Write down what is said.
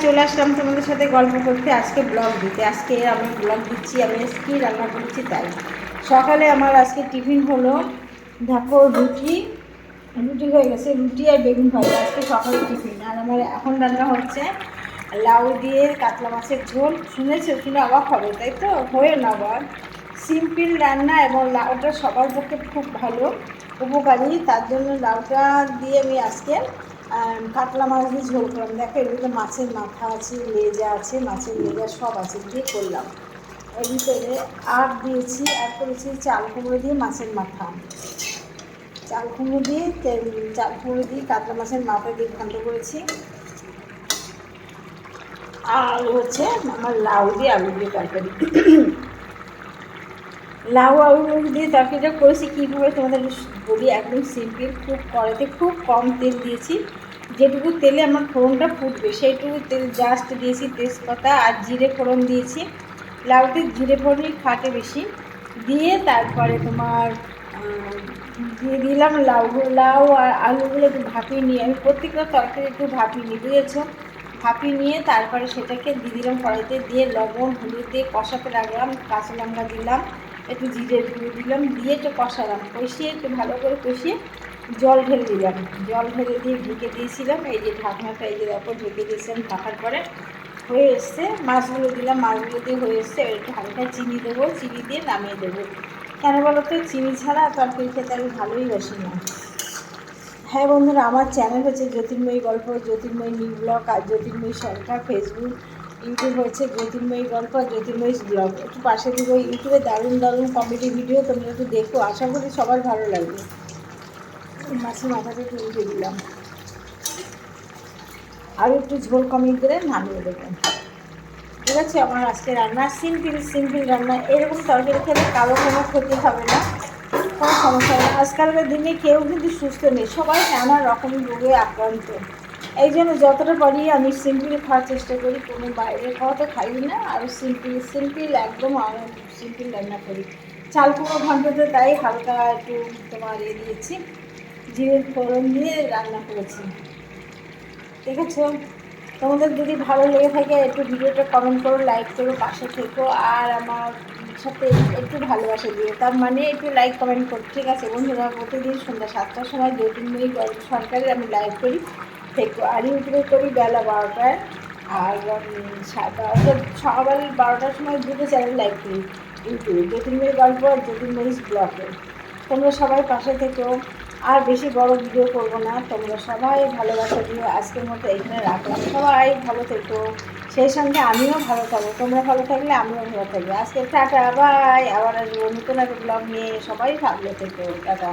চলে আসলাম তোমাদের সাথে গল্প করতে, আজকে ব্লগ দিতে। আজকে আমি ব্লগ দিচ্ছি আমি কী রান্না করেছি তাই। সকালে আমার আজকে টিফিন হলো, দেখো রুটি হয়ে গেছে, রুটি আর বেগুন ভাজা আজকে সকালে টিফিন। আর আমার এখন রান্না হচ্ছে লাউ দিয়ে কাতলা মাছের ঝোল। শুনেছো, শুনে অবাক হবে তাই তো, হয়ে না আবার সিম্পল রান্না, এবং লাউটা সবার পক্ষে খুব ভালো উপকারী, তার জন্য লাউটা দিয়ে আমি আজকে কাতলা মাছ দিয়ে ঝোল করলাম। দেখো এর ভিতরে মাছের মাথা আছে, লেজা আছে, মাছের লেজা সব আছে দিয়ে করলাম। এর ভিতরে আর দিয়েছি, আর করেছি চাল কুমড়ো দিয়ে মাছের মাথা, চাল কুমড়ো দিয়ে কাতলা মাছের মাথা দিয়ে ঘন্ট করেছি। আর হচ্ছে আমার লাউ দিয়ে আলু দিয়ে তরকারি। লাউ আলু দিয়ে তরকারিটা করেছি কীভাবে তোমাদের বলি, একদম সিম্পল। খুব কড়াইতে খুব কম তেল দিয়েছি, যেটুকু তেলে আমার ফোড়নটা ফুটবে সেইটুকু তেল জাস্ট দিয়েছি, তেজপাতা আর জিরে ফোড়ন দিয়েছি। লাউতে জিরে ফোড়নই খাটে বেশি, দিয়ে তারপরে তোমার দিয়ে দিলাম লাউ আর আলুগুলো একটু ভাপিয়ে নিয়ে, আমি প্রত্যেকটা তরকারি একটু ভাপিয়ে নিই, বুঝেছো। ভাপিয়ে নিয়ে তারপরে সেটাকে দিয়ে দিলাম কড়াইতে, দিয়ে লবণ হলুদ দিয়ে কষাতে রাখলাম, কাঁচা লঙ্কা দিলাম, একটু জিরে গুঁড়ো দিলাম, দিয়ে একটু কষালাম, কষিয়ে একটু ভালো করে কষিয়ে জল ঢেলে দিলাম। জল ঢেলে দিয়ে ঢেকে দিয়েছিলাম, এই যে ঢাকনাটা এই যে দেখো ঢেকে দিয়েছিলাম, ঢাকার পরে হয়ে এসছে। মাছগুলো দিলাম, মাছগুলো দিয়ে হয়ে এসছে। একটু হালকা চিনি দেবো, চিনি দিয়ে নামিয়ে দেবো। কেন বলো তো, চিনি ছাড়া তরকারি খেতে আমি ভালোই বাসি না। হ্যাঁ বন্ধুরা, আমার চ্যানেল হচ্ছে জ্যোতির্ময়ী গল্প, জ্যোতির্ময়ী নিউ ব্লগ আর জ্যোতির্ময়ী সরকার। ফেসবুক ইউটিউব হচ্ছে জ্যোতির্ময়ী গল্প আর জ্যোতির্ময়ী ব্লগ। একটু পাশে দিকে ইউটিউবে দারুণ দারুণ কমেডি ভিডিও তোমরা একটু দেখো, আশা করি সবার ভালো লাগবে। মাছের মাথাটা একটু উঠে দিলাম, আর একটু ঝোল কমিয়ে করে নামিয়ে দেবো। ঠিক আছে, আমার আজকে রান্না সিম্পল রান্না। এরকম তরকারি খেলে কারো কোনো ক্ষতি হবে না, কোনো সমস্যা হবে না। আজকালকার দিনে কেউ কিন্তু সুস্থ নেই, সবাই নানা রকম রোগে আক্রান্ত। এই জন্য যতটা পারি আমি সিম্পল খাওয়ার চেষ্টা করি, কোনো বাইরে খাওয়া তো খাই না, আর সিম্পল একদম সিম্পল রান্না করি। চাল কুমড়ো ঘন্টতে তাই হালকা একটু তোমার দিয়েছি, জিরের ফোড়ন দিয়ে রান্না করেছি। ঠিক আছে, তোমাদের যদি ভালো লেগে থাকে একটু ভিডিওটা কমেন্ট করো, লাইক করো, পাশে থেকো, আর আমার সাথে একটু ভালোবাসা দিও, তার মানে একটু লাইক কমেন্ট করো। ঠিক আছে বন্ধুরা, প্রতিদিন সন্ধ্যা 7টার সময় জ্যোতির্ময়ী গল্প সরকারের আমি লাইভ করি থেকো, আর ইউটিউবে করি বেলা 12টায়, আর 12টা সকাল 12টার সময় দুটো চ্যানেল লাইভ করি ইউটিউবে, জ্যোতির্ময়ী গল্প আর জ্যোতির্ময়ী ব্লগে। তোমরা সবাই পাশে থেকো, আর বেশি বড় ভিডিও করবো না, তোমরা সবাই ভালোবাসা দিও। আজকের মতো এখানে রাখলাম, সবাই ভালো থেকো, সেই সঙ্গে আমিও ভালো থাকবো, তোমরা ভালো থাকলে আমিও ভালো থাকবো। আজকে টাটা বাই, আবার আসবো নতুন একটা ব্লগ নিয়ে, সবাই ভালো থেকো, টাটা।